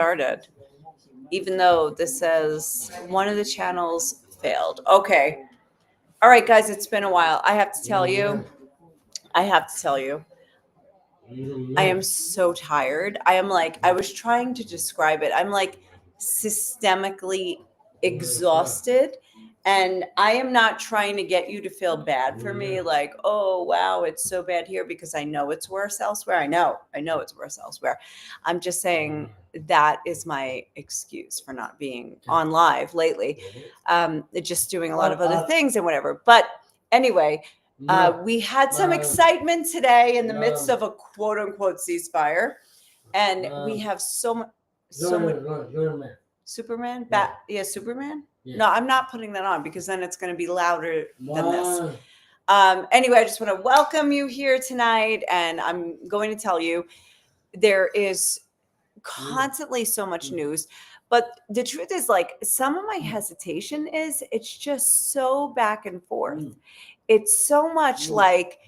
started, even though this says one of the channels failed. Okay. All right, guys, it's been a while. I have to tell you, I am so tired. I was trying to describe it. I'm like systemically exhausted. And I am not trying to get you to feel bad for me, like, oh, wow, it's so bad here, because I know it's worse elsewhere. I know it's worse elsewhere. I'm just saying that is my excuse for not being on live lately. Just doing a lot of other things and whatever. But anyway, we had some excitement today in the midst of a quote unquote ceasefire. And we have so much. Superman? Superman? Yeah. No, I'm not putting that on because then it's going to be louder than this. Anyway, I just want to welcome you here tonight. And I'm going to tell you, there is constantly so much news. But the truth is, like, some of my hesitation is it's just so back and forth. It's so much like,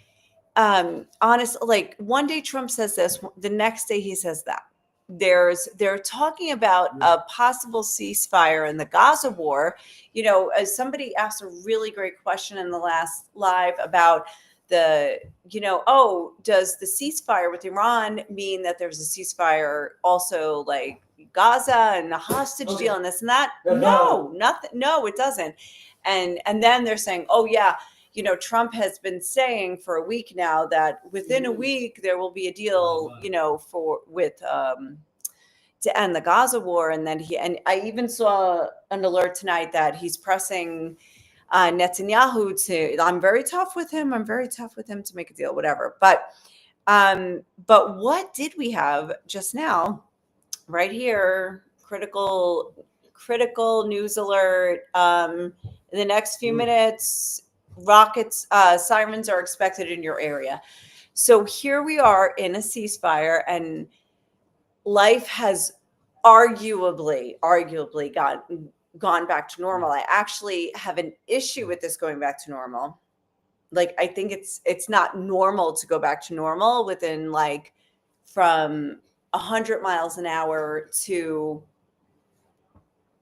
honest, like one day Trump says this, the next day he says that. They're talking about a possible ceasefire in the Gaza war. You know, as somebody asked a really great question in the last live about the, does the ceasefire with Iran mean that there's a ceasefire also like Gaza and a hostage deal and this and that? No, nothing. No, it doesn't. And then they're saying, oh yeah, Trump has been saying for a week now that within a week there will be a deal, to end the Gaza war. And then I even saw an alert tonight that he's pressing Netanyahu I'm very tough with him. To make a deal, whatever. But what did we have just now? Right here, critical news alert. In the next few minutes, rockets, sirens are expected in your area. So here we are in a ceasefire, and life has arguably gone back to normal. I actually have an issue with this going back to normal. Like, I think it's not normal to go back to normal within like from 100 miles an hour to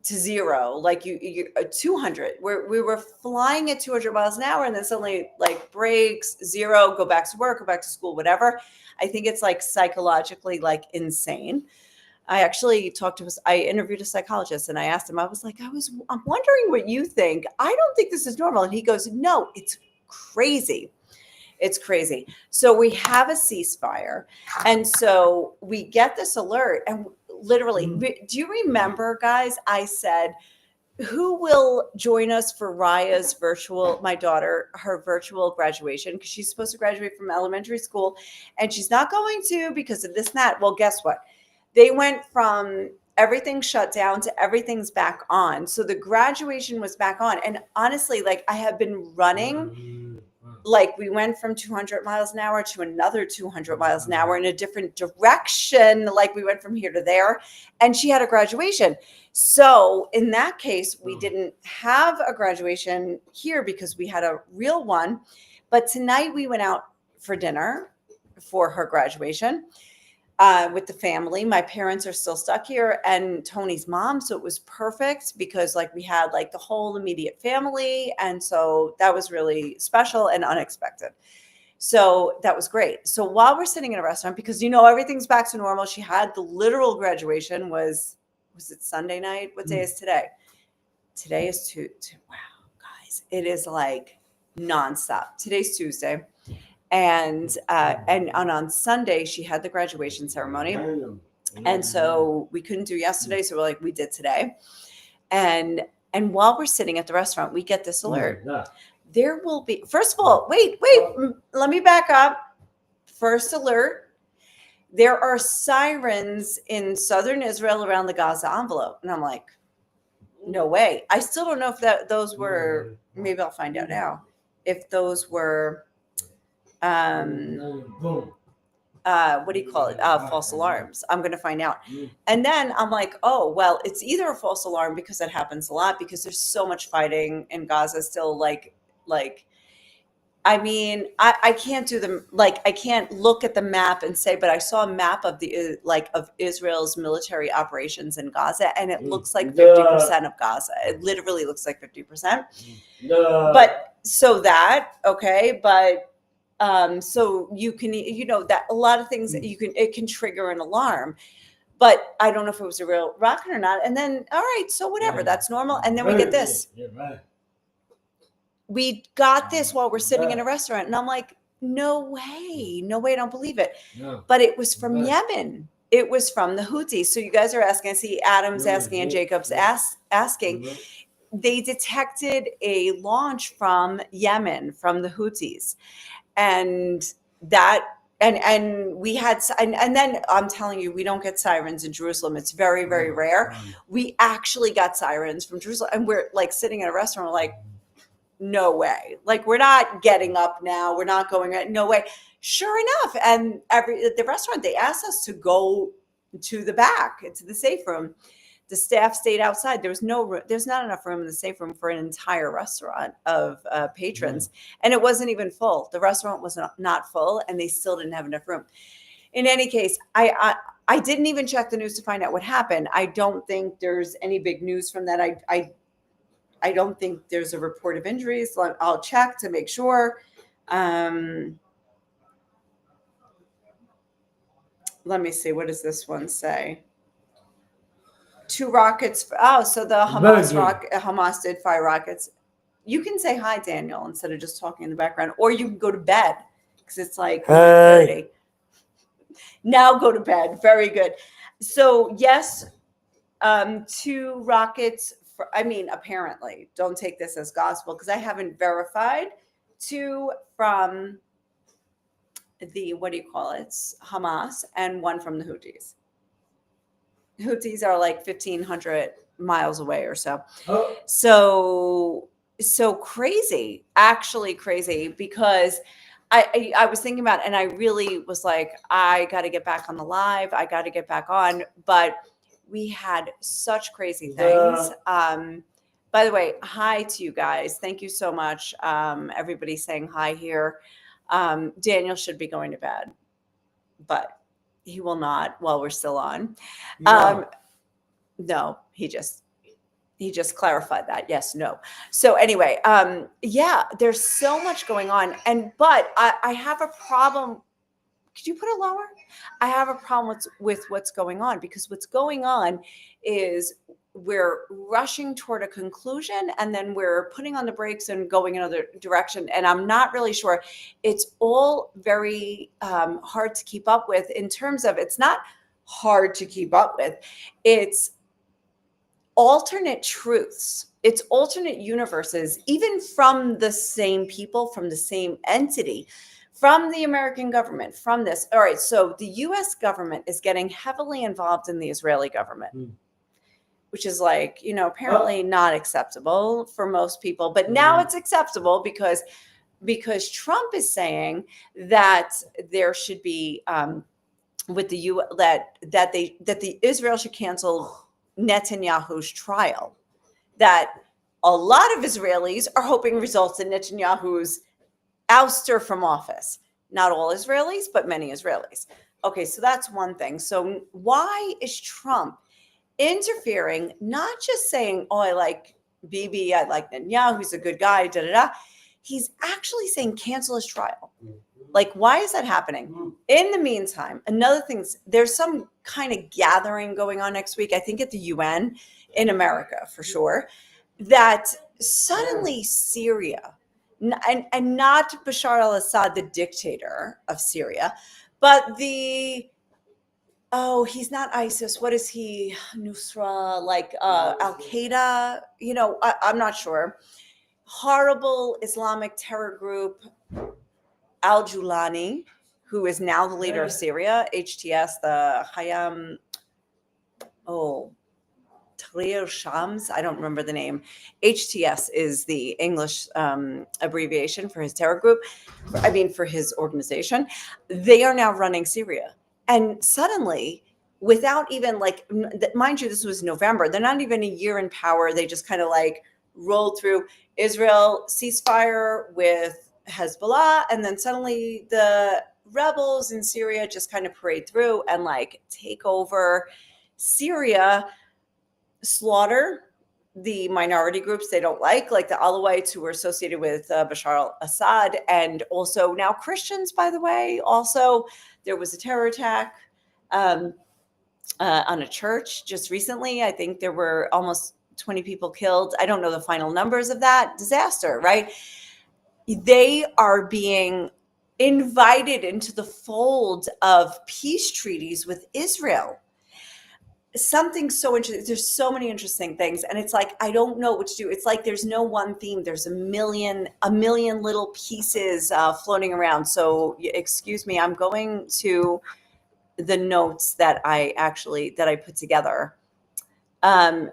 zero, like you 200, where we were flying at 200 miles an hour and then suddenly like breaks, zero, go back to work, go back to school, whatever. I think it's like psychologically like insane. I actually I interviewed a psychologist and I asked him, I was like, I'm wondering what you think. I don't think this is normal. And he goes, no, it's crazy. It's crazy. So we have a ceasefire. And so we get this alert, and literally, do you remember, guys? I said, who will join us for Raia's my daughter, her virtual graduation? Because she's supposed to graduate from elementary school and she's not going to because of this and that. Well, guess what? They went from everything shut down to everything's back on. So the graduation was back on. And honestly, like, I have been running, like, we went from 200 miles an hour to another 200 miles an hour in a different direction. Like, we went from here to there, and she had a graduation. So in that case, we didn't have a graduation here because we had a real one. But tonight we went out for dinner for her graduation. With the family. My parents are still stuck here, and Tony's mom. So it was perfect because like we had like the whole immediate family. And so that was really special and unexpected. So that was great. So while we're sitting in a restaurant, because everything's back to normal, she had the literal graduation was it Sunday night? What day is today? Today is wow, guys, it is like nonstop. Today's Tuesday. And on Sunday, she had the graduation ceremony. And so we couldn't do yesterday. So we did today. And while we're sitting at the restaurant, we get this alert. There will be, first of all, wait, let me back up. First alert. There are sirens in southern Israel around the Gaza envelope. And I'm like, no way. I still don't know if those were, maybe I'll find out now, if those were, what do you call it? False alarms. I'm going to find out. And then I'm like, oh, well, it's either a false alarm because that happens a lot because there's so much fighting in Gaza still, like I mean, I can't do them, like, I can't look at the map and say, but I saw a map of the of Israel's military operations in Gaza, and it looks like 50% of Gaza. It literally looks like 50%. But so that, okay, but so you can, that a lot of things it can trigger an alarm. But I don't know if it was a real rocket or not. And then, all right, so whatever, that's normal. And then we get this. We got this while we're sitting in a restaurant, and I'm like, no way, I don't believe it. But it was from Yemen. It was from the Houthis. So you guys are asking. I see Adam's asking and Jacob's asking. They detected a launch from Yemen from the Houthis, and that. And we had, and then I'm telling you, we don't get sirens in Jerusalem. It's very, very rare. We actually got sirens from Jerusalem, and we're like sitting in a restaurant, we're like, no way. Like, we're not getting up now. We're not going, no way. Sure enough. And the restaurant, they asked us to go to the back, to the safe room. The staff stayed outside. There's not enough room in the safe room for an entire restaurant of patrons. And it wasn't even full. The restaurant was not full, and they still didn't have enough room. In any case, I didn't even check the news to find out what happened. I don't think there's any big news from that. I don't think there's a report of injuries. I'll check to make sure. Let me see. What does this one say? 2 rockets. So the Hamas did fire rockets. You can say hi, Daniel, instead of just talking in the background, or you can go to bed because it's like 1:30. Now go to bed. Very good. So yes, 2 rockets. Apparently, don't take this as gospel because I haven't verified. 2 from the, what do you call it, Hamas, and 1 from the Houthis. Houthis are like 1,500 miles away or so. So crazy, actually crazy, because I was thinking about it, and I really was like, I got to get back on the live. I got to get back on, but we had such crazy things. By the way, hi to you guys. Thank you so much. Everybody's saying hi here. Daniel should be going to bed, but he will not while we're still on. No, he just clarified that. Yes, no. So anyway, yeah, there's so much going on. But I have a problem. Could you put it lower? I have a problem with what's going on, because what's going on is we're rushing toward a conclusion, and then we're putting on the brakes and going another direction. And I'm not really sure. It's all very hard to keep up with, in terms of, it's not hard to keep up with. It's alternate truths. It's alternate universes, even from the same people, from the same entity, from the American government, from this. All right, so the U.S. government is getting heavily involved in the Israeli government, which is like, apparently not acceptable for most people. But now it's acceptable because Trump is saying that there should be with the that the Israel should cancel Netanyahu's trial. That a lot of Israelis are hoping results in Netanyahu's ouster from office. Not all Israelis, but many Israelis. Okay, so that's one thing. So why is Trump interfering, not just saying, oh, I like Bibi, I like Netanyahu, he's a good guy, da da da. He's actually saying cancel his trial. Like, why is that happening? In the meantime, another thing, there's some kind of gathering going on next week, I think at the UN in America for sure, that suddenly Syria, and not Bashar al-Assad, the dictator of Syria, but he's not ISIS. What is he? Nusra, like Al-Qaeda? I'm not sure. Horrible Islamic terror group, Al-Julani, who is now the leader of Syria, HTS, the Hayam, Tahrir Shams, I don't remember the name. HTS is the English abbreviation for his terror group. For his organization. They are now running Syria. And suddenly, without even mind you, this was November. They're not even a year in power. They just kind of rolled through Israel ceasefire with Hezbollah, and then suddenly the rebels in Syria just kind of parade through and like take over Syria, slaughter the minority groups they don't like the Alawites who were associated with Bashar al-Assad, and also now Christians, by the way. Also, there was a terror attack um, on a church just recently. I think there were almost 20 people killed. I don't know the final numbers of that disaster, right? They are being invited into the fold of peace treaties with Israel. Something so interesting. There's so many interesting things, and it's like I don't know what to do. It's like there's no one theme. There's a million little pieces floating around. So excuse me, I'm going to the notes that I put together, um,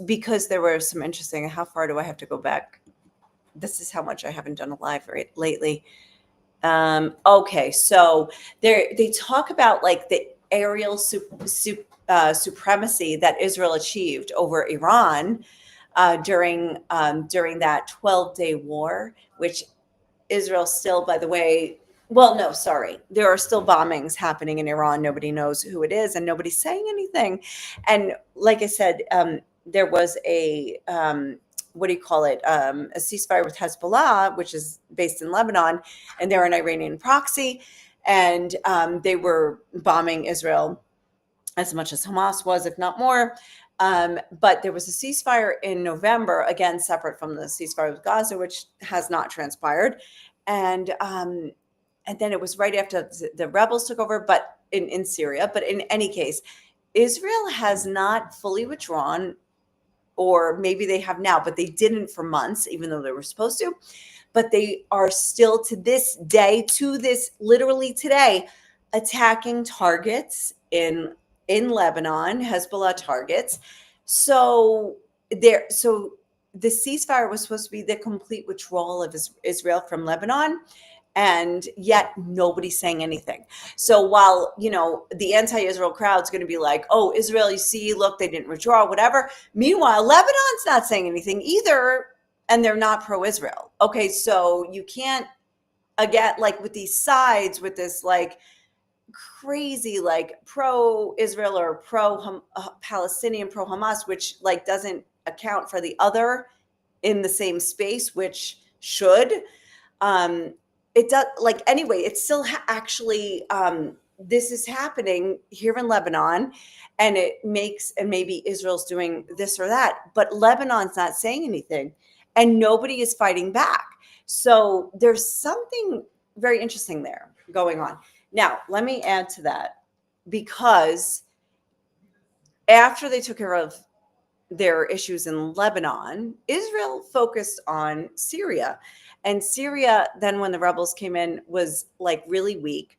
because there were some interesting. How far do I have to go back? This is how much I haven't done a live lately. Okay, so they talk about like the aerial supremacy that Israel achieved over Iran during that 12-day war, which Israel still, by the way, well, no, sorry. There are still bombings happening in Iran. Nobody knows who it is, and nobody's saying anything. And like I said, there was a what do you call it? A ceasefire with Hezbollah, which is based in Lebanon, and they're an Iranian proxy, and they were bombing Israel as much as Hamas was, if not more. But there was a ceasefire in November, again, separate from the ceasefire with Gaza, which has not transpired. And then it was right after the rebels took over, but in Syria. But in any case, Israel has not fully withdrawn, or maybe they have now, but they didn't for months, even though they were supposed to. But they are still to this day, to this literally today, attacking targets in Lebanon, Hezbollah targets. So so the ceasefire was supposed to be the complete withdrawal of Israel from Lebanon, and yet nobody's saying anything. So while the anti-Israel crowd's going to be like, "Oh, Israel, you see, look, they didn't withdraw, whatever." Meanwhile, Lebanon's not saying anything either, and they're not pro-Israel. Okay, so you can't, again, like with these sides, with this like crazy like pro-Israel or pro-Palestinian, pro-Hamas, which like doesn't account for the other in the same space, which should. It does, like, anyway, it's still actually this is happening here in Lebanon, and it makes, and maybe Israel's doing this or that, but Lebanon's not saying anything, and nobody is fighting back. So there's something very interesting there going on. Now, let me add to that, because after they took care of their issues in Lebanon, Israel focused on Syria. And Syria, then when the rebels came in, was like really weak.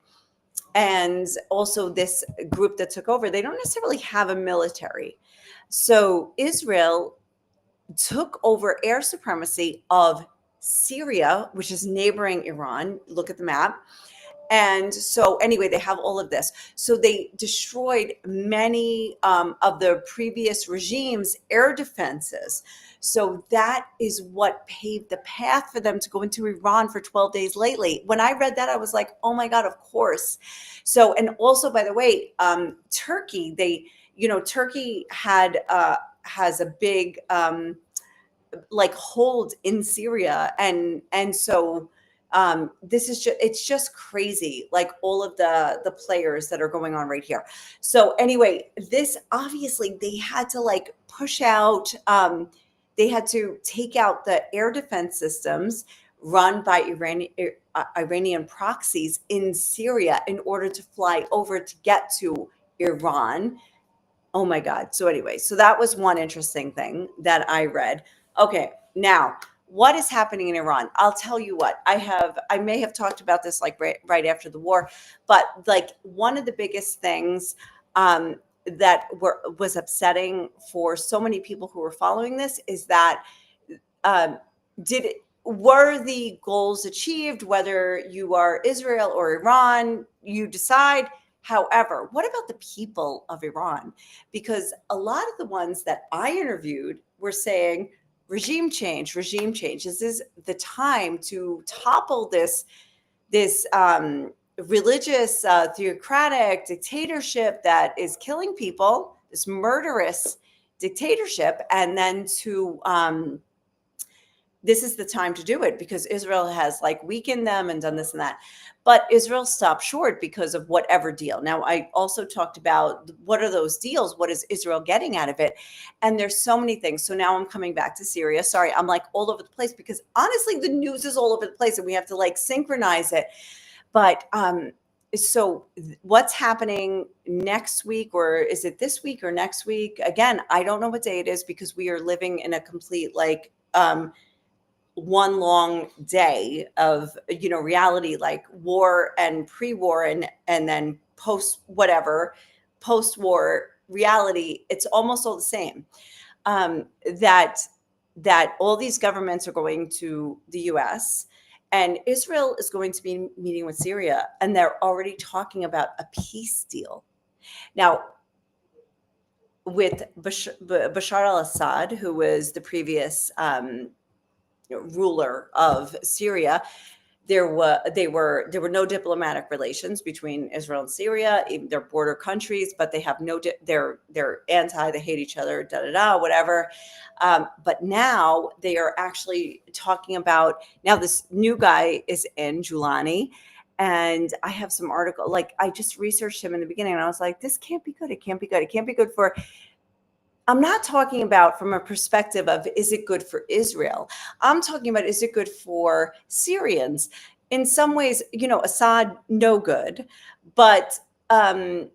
And also, this group that took over, they don't necessarily have a military. So Israel took over air supremacy of Syria, which is neighboring Iran. Look at the map. And so, anyway, they have all of this. So they destroyed many of the previous regime's air defenses. So that is what paved the path for them to go into Iran for 12 days lately. When I read that, I was like, oh my God, of course. So, and also, by the way, Turkey, Turkey has a big like hold in Syria. And so this is it's just crazy, like all of the players that are going on right here. So anyway, this obviously they had to like push out, they had to take out the air defense systems run by Iranian proxies in Syria in order to fly over to get to Iran. Oh my God. So anyway, so that was one interesting thing that I read. Okay, now what is happening in Iran? I'll tell you what. I may have talked about this like right after the war, but like one of the biggest things that was upsetting for so many people who were following this is that um, were the goals achieved, whether you are Israel or Iran, you decide. However, what about the people of Iran? Because a lot of the ones that I interviewed were saying, regime change. This is the time to topple this religious, theocratic dictatorship that is killing people, this murderous dictatorship, and then to this is the time to do it because Israel has like weakened them and done this and that. But Israel stopped short because of whatever deal. Now, I also talked about what are those deals? What is Israel getting out of it? And there's so many things. So now I'm coming back to Syria. Sorry, I'm like all over the place because honestly, the news is all over the place and we have to like synchronize it. But so what's happening next week, or is it this week or next week? Again, I don't know what day it is because we are living in a complete like one long day of reality, like war and pre-war and then post-war reality. It's almost all the same. That all these governments are going to the US and Israel is going to be meeting with Syria, and they're already talking about a peace deal. Now, with Bashar al-Assad, who was the previous ruler of Syria, there were no diplomatic relations between Israel and Syria. They're border countries, but they have they're anti. They hate each other. Whatever. But now they are actually talking about. Now this new guy is in Julani, and I have some article. Like I just researched him in the beginning, and I was like, this can't be good. It can't be good. It can't be good for. I'm not talking about from a perspective of is it good for Israel? I'm talking about is it good for Syrians? In some ways, Assad, no good, but Julani,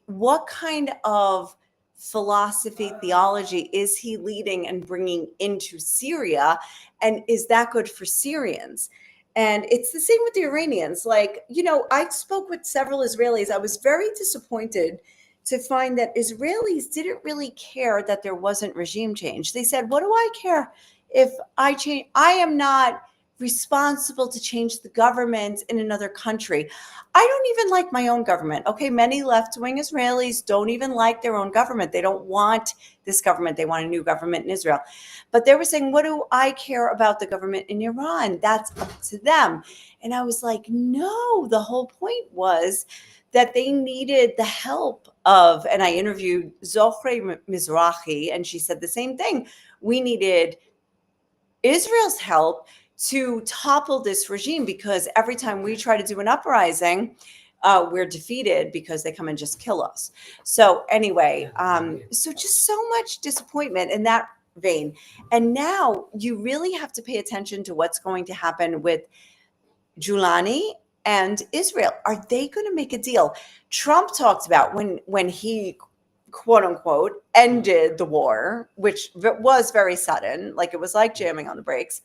what kind of philosophy, theology is he leading and bringing into Syria? And is that good for Syrians? And it's the same with the Iranians. Like, I spoke with several Israelis. I was very disappointed to find that Israelis didn't really care that there wasn't regime change. They said, what do I care if I change? I am not responsible to change the government in another country. I don't even like my own government. Okay, many left-wing Israelis don't even like their own government. They don't want this government. They want a new government in Israel. But they were saying, what do I care about the government in Iran? That's up to them. And I was like, no, the whole point was that they needed the help of, and I interviewed Zohre Mizrahi, and she said the same thing. We needed Israel's help to topple this regime because every time we try to do an uprising, we're defeated because they come and just kill us. So anyway, so just so much disappointment in that vein. And now you really have to pay attention to what's going to happen with Julani and Israel. Are they going to make a deal? Trump talked about when he, quote unquote, ended the war, which was very sudden, like it was like jamming on the brakes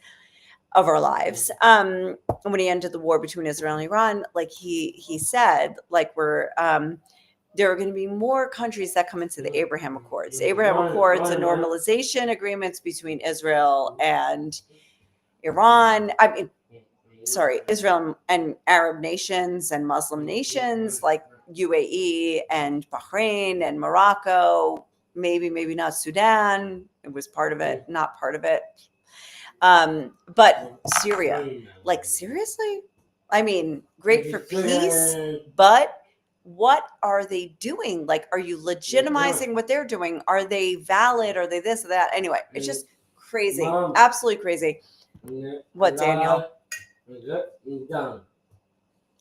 of our lives. When he ended the war between Israel and Iran, like he said, like there are going to be more countries that come into the Abraham Accords. Abraham Accords, the normalization agreements between Israel and Iran. Israel and Arab nations and Muslim nations like UAE and Bahrain and Morocco, maybe not Sudan. It was part of it, not part of it. But Syria, like seriously? I mean, great for peace, but what are they doing? Like, are you legitimizing what they're doing? Are they valid? Are they this or that? Anyway, it's just crazy. Absolutely crazy. What, Daniel?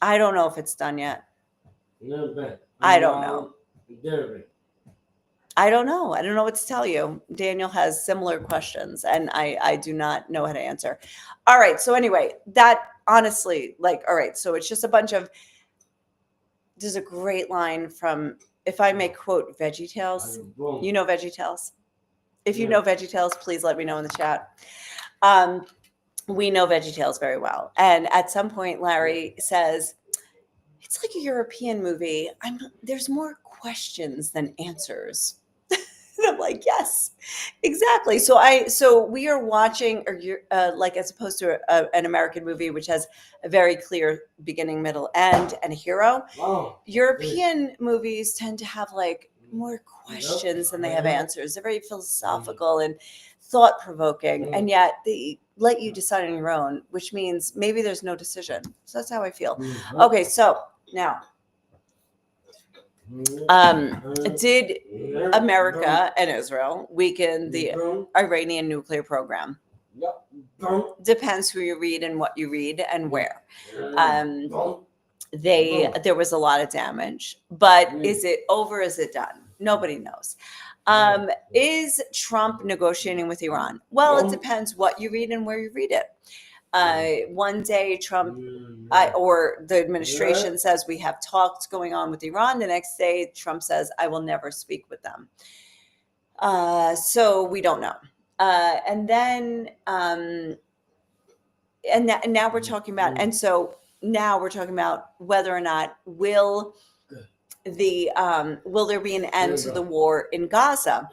I don't know if it's done yet. I don't know. I don't know. I don't know what to tell you. Daniel has similar questions, and I do not know how to answer. All right. So anyway, that honestly, like, all right. So it's just a bunch of. There's a great line from, if I may quote VeggieTales. You know VeggieTales. If you know VeggieTales, please let me know in the chat. We know VeggieTales very well. And at some point, Larry says, it's like a European movie. There's more questions than answers. And I'm like, yes, exactly. So we are watching, like as opposed to an American movie, which has a very clear beginning, middle, end, and a hero. Wow. European movies tend to have like more questions than they have answers. They're very philosophical and thought provoking, and yet they let you decide on your own, which means maybe there's no decision. So that's how I feel. Okay, so now, did America and Israel weaken the Iranian nuclear program? Depends who you read and what you read and where. There was a lot of damage, but is it over? Is it done? Nobody knows. Is Trump negotiating with Iran? Well, it depends what you read and where you read it. One day Trump or the administration says we have talks going on with Iran. The next day Trump says I will never speak with them. So we don't know. And then now we're talking about, and so now we're talking about whether or not will there be an end to the war in Gaza?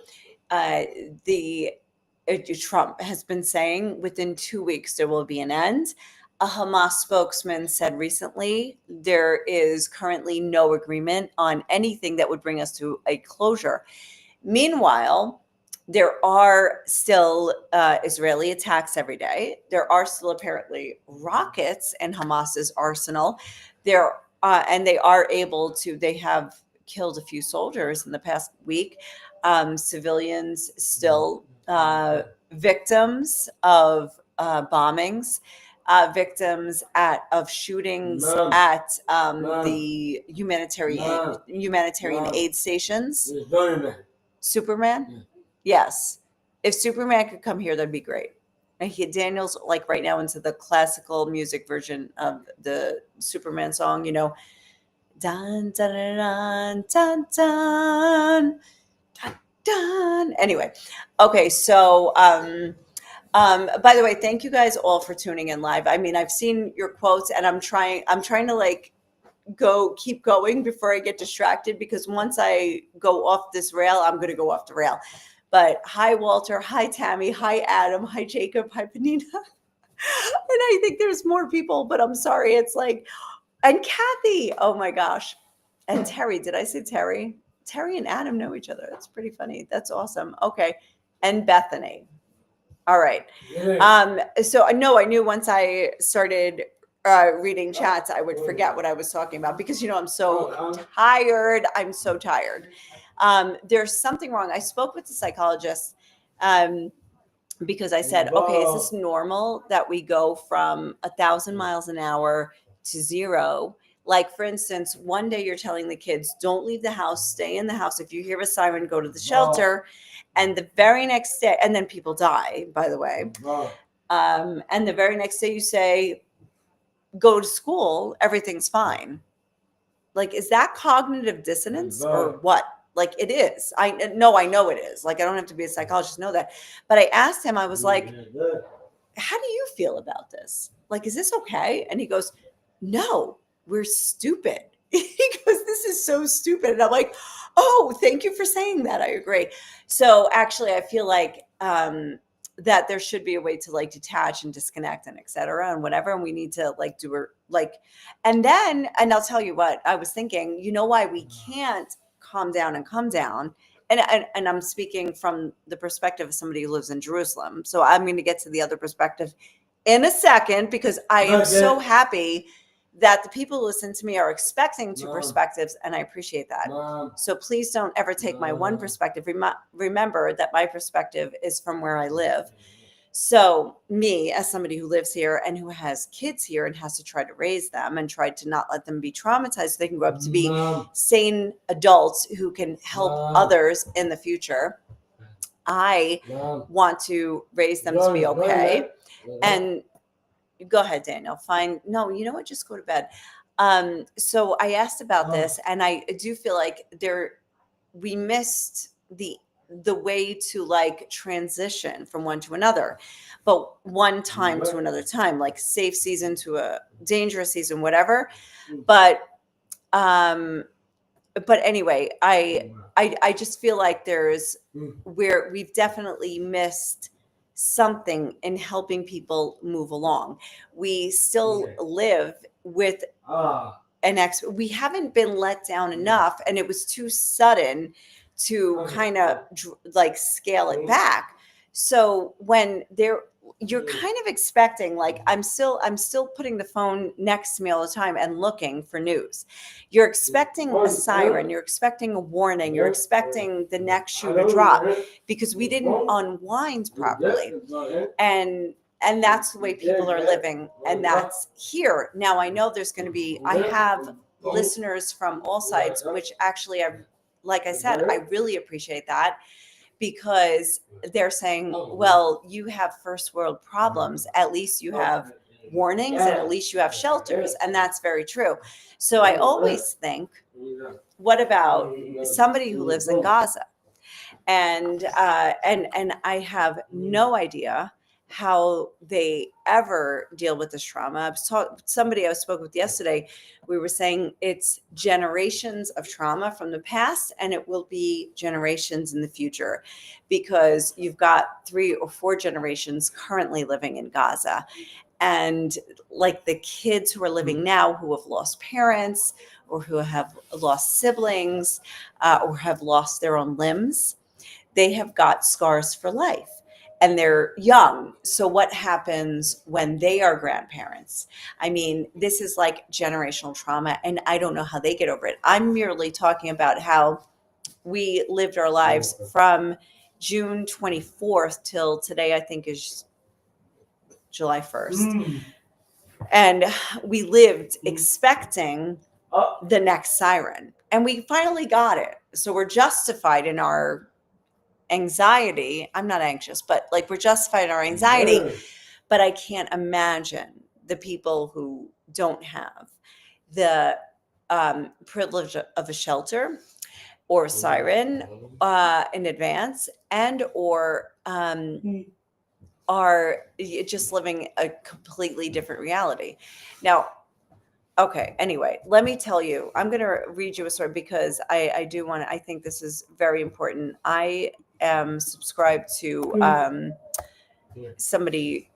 Trump has been saying within 2 weeks there will be an end. A Hamas spokesman said recently there is currently no agreement on anything that would bring us to a closure. Meanwhile, there are still Israeli attacks every day. There are still apparently rockets in Hamas's arsenal. And they are able to, they have killed a few soldiers in the past week. Civilians still victims of bombings, victims of shootings at the humanitarian aid stations. Superman? Yes. If Superman could come here, that'd be great. And Daniel's like right now into the classical music version of the Superman song, dun dun dun dun dun dun dun. Anyway, okay, so by the way, thank you guys all for tuning in live. I mean, I've seen your quotes, and I'm trying to like keep going before I get distracted, because once I go off this rail, I'm going to go off the rail. But hi, Walter. Hi, Tammy. Hi, Adam. Hi, Jacob. Hi, Panina. And I think there's more people, but I'm sorry. It's like, and Kathy. Oh my gosh. And Terry. Did I say Terry? Terry and Adam know each other. That's pretty funny. That's awesome. Okay. And Bethany. All right. So no, I knew once I started reading chats, I would forget what I was talking about, because I'm so tired. I'm so tired. There's something wrong. I spoke with the psychologist because I said, okay, is this normal that we go from 1,000 miles an hour to zero? Like, for instance, one day you're telling the kids, don't leave the house, stay in the house. If you hear a siren, go to the shelter. And the very next day, and then people die, by the way. And the very next day you say, go to school, everything's fine. Like, is that cognitive dissonance or what? Like, it is. I know it is. Like, I don't have to be a psychologist to know that. But I asked him, I was like, how do you feel about this? Like, is this okay? And he goes, no, we're stupid. He goes, this is so stupid. And I'm like, oh, thank you for saying that. I agree. So actually, I feel like that there should be a way to like detach and disconnect and et cetera and whatever. And we need to like do it like, and I'll tell you what I was thinking, why we can't calm down and come down. And I'm speaking from the perspective of somebody who lives in Jerusalem. So I'm going to get to the other perspective in a second, because I am so happy that the people who listen to me are expecting two perspectives, and I appreciate that. So please don't ever take my one perspective. Remember that my perspective is from where I live. So me, as somebody who lives here and who has kids here and has to try to raise them and try to not let them be traumatized so they can grow up to be sane adults who can help others in the future, I want to raise them to be okay. And go ahead, Daniel. Fine. No, you know what? Just go to bed. So I asked about this, and I do feel like we missed the way to like transition from one to another, but one time to another time, like safe season to a dangerous season, whatever. But anyway, I just feel like we've definitely missed something in helping people move along. We still live with we haven't been let down enough, and it was too sudden to kind of like scale it back. So when you're kind of expecting, like I'm still putting the phone next to me all the time and looking for news. You're expecting a siren, you're expecting a warning, you're expecting the next shoe to drop because we didn't unwind properly. And that's the way people are living, and that's here. Now I know there's going to be, I have listeners from all sides, which actually like I said, I really appreciate that, because they're saying, well, you have first world problems. At least you have warnings and at least you have shelters. And that's very true. So I always think, what about somebody who lives in Gaza? And I have no idea how they ever deal with this trauma. Somebody I spoke with yesterday, we were saying it's generations of trauma from the past, and it will be generations in the future, because you've got 3 or 4 generations currently living in Gaza. And like the kids who are living now, who have lost parents or who have lost siblings or have lost their own limbs, they have got scars for life. And they're young. So what happens when they are grandparents? I mean, this is like generational trauma, and I don't know how they get over it. I'm merely talking about how we lived our lives from June 24th till today, I think is July 1st. And we lived expecting the next siren, and we finally got it. So we're justified in our anxiety. I'm not anxious, but like we're justified in our anxiety. But I can't imagine the people who don't have the privilege of a shelter or a siren in advance, and or are just living a completely different reality. Now, okay, anyway, let me tell you, I'm going to read you a story, because I do want to, I think this is very important. I am subscribed to somebody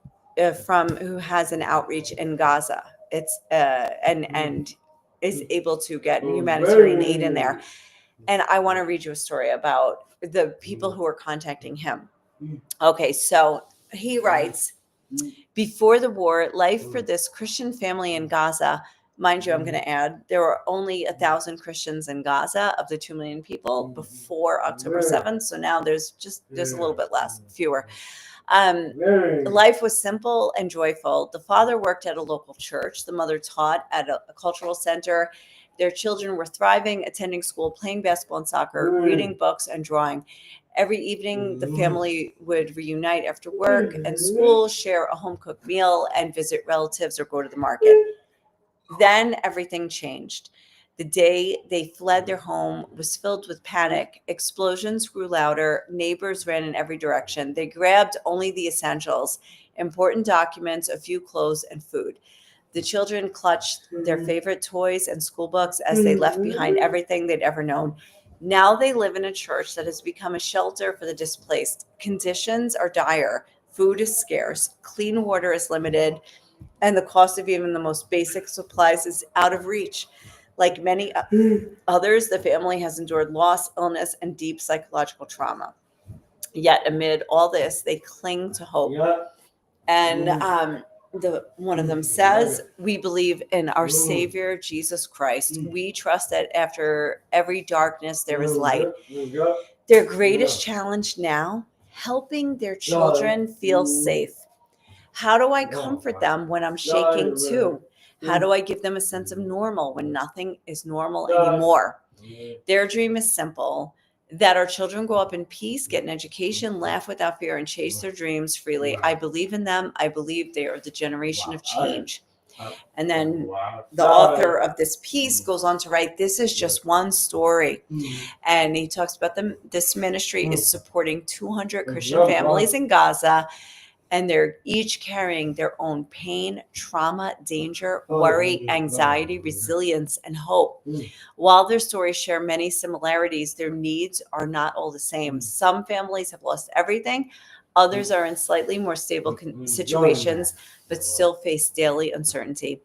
from who has an outreach in Gaza. It's and is able to get humanitarian aid in there. And I want to read you a story about the people who are contacting him. Okay, so he writes, before the war, life for this Christian family in Gaza, mind you, I'm going to add, there were only 1,000 Christians in Gaza of the 2 million people before October 7th. So now there's a little bit less, fewer. Life was simple and joyful. The father worked at a local church. The mother taught at a cultural center. Their children were thriving, attending school, playing basketball and soccer, reading books and drawing. Every evening, the family would reunite after work and school, share a home-cooked meal, and visit relatives or go to the market. Then everything changed. The day they fled their home was filled with panic. Explosions grew louder. Neighbors ran in every direction. They grabbed only the essentials, important documents, a few clothes, and food. The children clutched their favorite toys and school books as they left behind everything they'd ever known. Now they live in a church that has become a shelter for the displaced. Conditions are dire. Food is scarce. Clean water is limited. And the cost of even the most basic supplies is out of reach. Like many others, the family has endured loss, illness, and deep psychological trauma. Yet amid all this, they cling to hope. And one of them says, we believe in our Savior, Jesus Christ. We trust that after every darkness, there is light. Their greatest challenge now, helping their children feel safe. How do I comfort them when I'm shaking too? How do I give them a sense of normal when nothing is normal anymore? Their dream is simple, that our children grow up in peace, get an education, laugh without fear, and chase their dreams freely. I believe in them. I believe they are the generation of change. And then the author of this piece goes on to write, this is just one story. And he talks about this ministry is supporting 200 Christian families in Gaza, and they're each carrying their own pain, trauma, danger, worry, anxiety, resilience, and hope. While their stories share many similarities, their needs are not all the same. Some families have lost everything. Others are in slightly more stable situations, but still face daily uncertainty.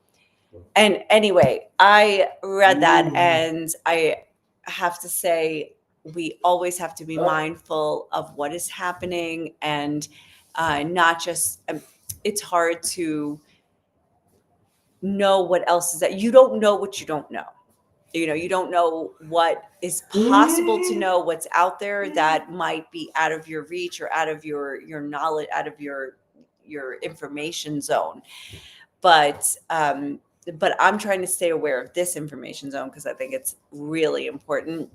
And anyway, I read that, and I have to say, we always have to be mindful of what is happening, and not just, it's hard to know what else is that. You don't know what you don't know. You don't know what is possible to know, what's out there that might be out of your reach or out of your knowledge, out of your information zone. But I'm trying to stay aware of this information zone because I think it's really important,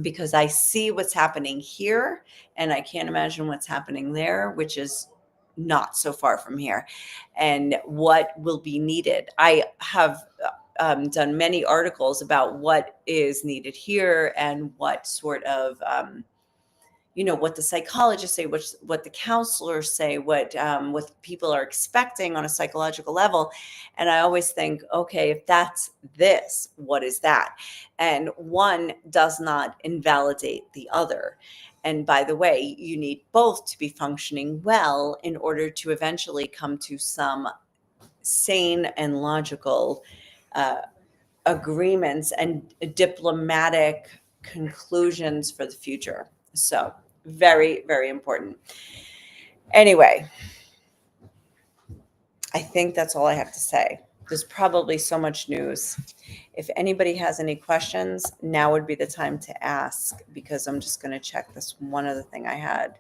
because I see what's happening here and I can't imagine what's happening there, which is not so far from here, and what will be needed. I have done many articles about what is needed here and what sort of what the psychologists say, what the counselors say, what people are expecting on a psychological level. And I always think, okay, if that's this, what is that? And one does not invalidate the other. And by the way, you need both to be functioning well in order to eventually come to some sane and logical agreements and diplomatic conclusions for the future. So very, very important. Anyway, I think that's all I have to say. There's probably so much news. If anybody has any questions, now would be the time to ask, because I'm just going to check this one other thing I had.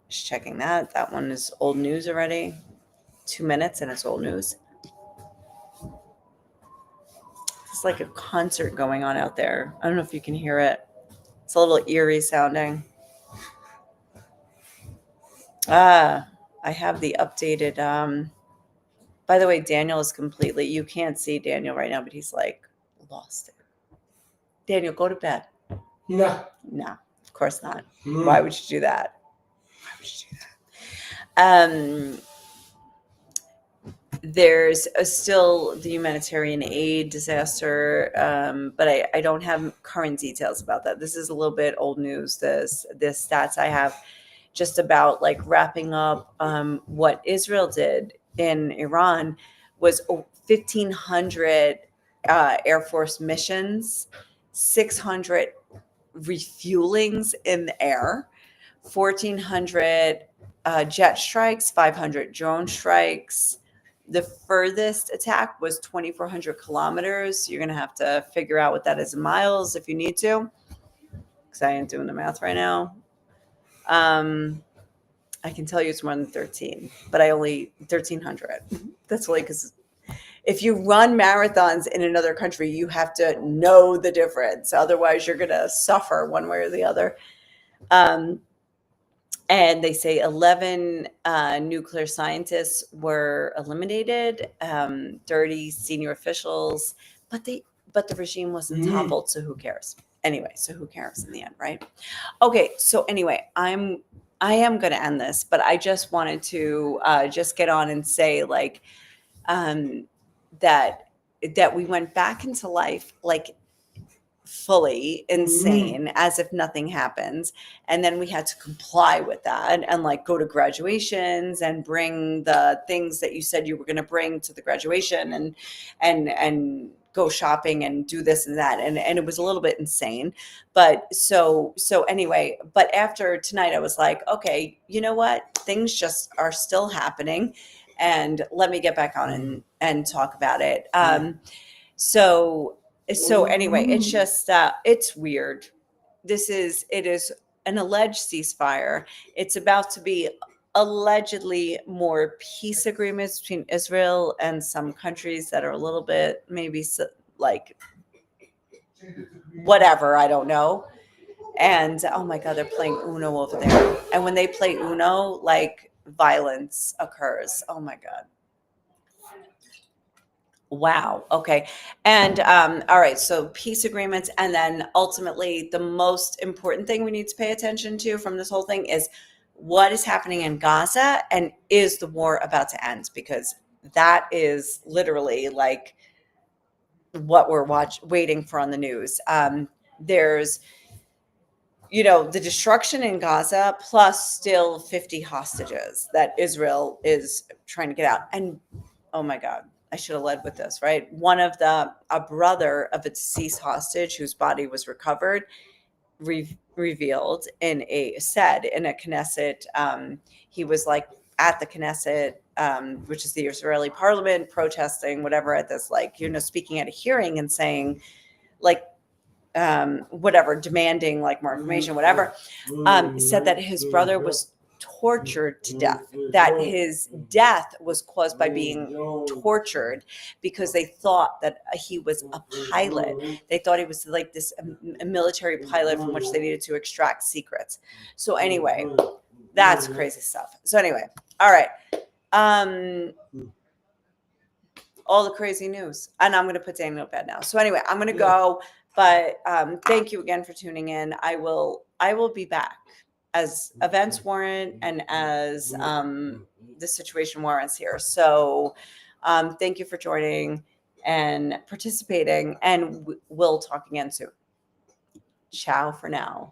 Just checking that. That one is old news already. 2 minutes and it's old news. It's like a concert going on out there. I don't know if you can hear it. It's a little eerie sounding. I have the updated. By the way, Daniel is completely, you can't see Daniel right now, but he's like lost it. Daniel, go to bed. No. No, of course not. Why would you do that? Why would you do that? There's still the humanitarian aid disaster, but I don't have current details about that. This is a little bit old news. This stats I have just about like wrapping up what Israel did in Iran was 1,500 Air Force missions, 600 refuelings in the air, 1,400 jet strikes, 500 drone strikes. The furthest attack was 2,400 kilometers. You're going to have to figure out what that is in miles if you need to, because I ain't doing the math right now. I can tell you it's more than 13, but 1,300. That's only because if you run marathons in another country, you have to know the difference. Otherwise, you're going to suffer one way or the other. And they say 11 nuclear scientists were eliminated, 30 senior officials, but the regime wasn't toppled, so who cares? Anyway, so who cares in the end, right? Okay, so anyway, I am going to end this, but I just wanted to just get on and say like that we went back into life like fully insane, as if nothing happens, and then we had to comply with that and like go to graduations and bring the things that you said you were going to bring to the graduation, and go shopping and do this and that, and it was a little bit insane. But so anyway, but after tonight I was like, okay, you know what, things just are still happening, and let me get back on and talk about it. So anyway, it's just it's weird. It is an alleged ceasefire. It's about to be allegedly more peace agreements between Israel and some countries that are a little bit maybe like whatever, I don't know. And oh my God, they're playing Uno over there. And when they play Uno, like violence occurs. Oh my God. Wow. Okay. And all right. So peace agreements. And then ultimately, the most important thing we need to pay attention to from this whole thing is what is happening in Gaza, and is the war about to end? Because that is literally like what we're waiting for on the news. There's, the destruction in Gaza, plus still 50 hostages that Israel is trying to get out. And oh my God. I should have led with this, right? A brother of a deceased hostage whose body was recovered revealed in a Knesset. He was like at the Knesset, which is the Israeli parliament, protesting whatever at this, like, speaking at a hearing and saying, like, whatever, demanding like more information, whatever. Said that his brother was tortured to death, that his death was caused by being tortured because they thought that he was a pilot. They thought he was like this a military pilot from which they needed to extract secrets. So anyway, that's crazy stuff. So anyway, all right. All the crazy news. And I'm going to put Daniel to bed now. So anyway, I'm going to go, but thank you again for tuning in. I will be back as events warrant and as the situation warrants here. So thank you for joining and participating, and we'll talk again soon. Ciao for now.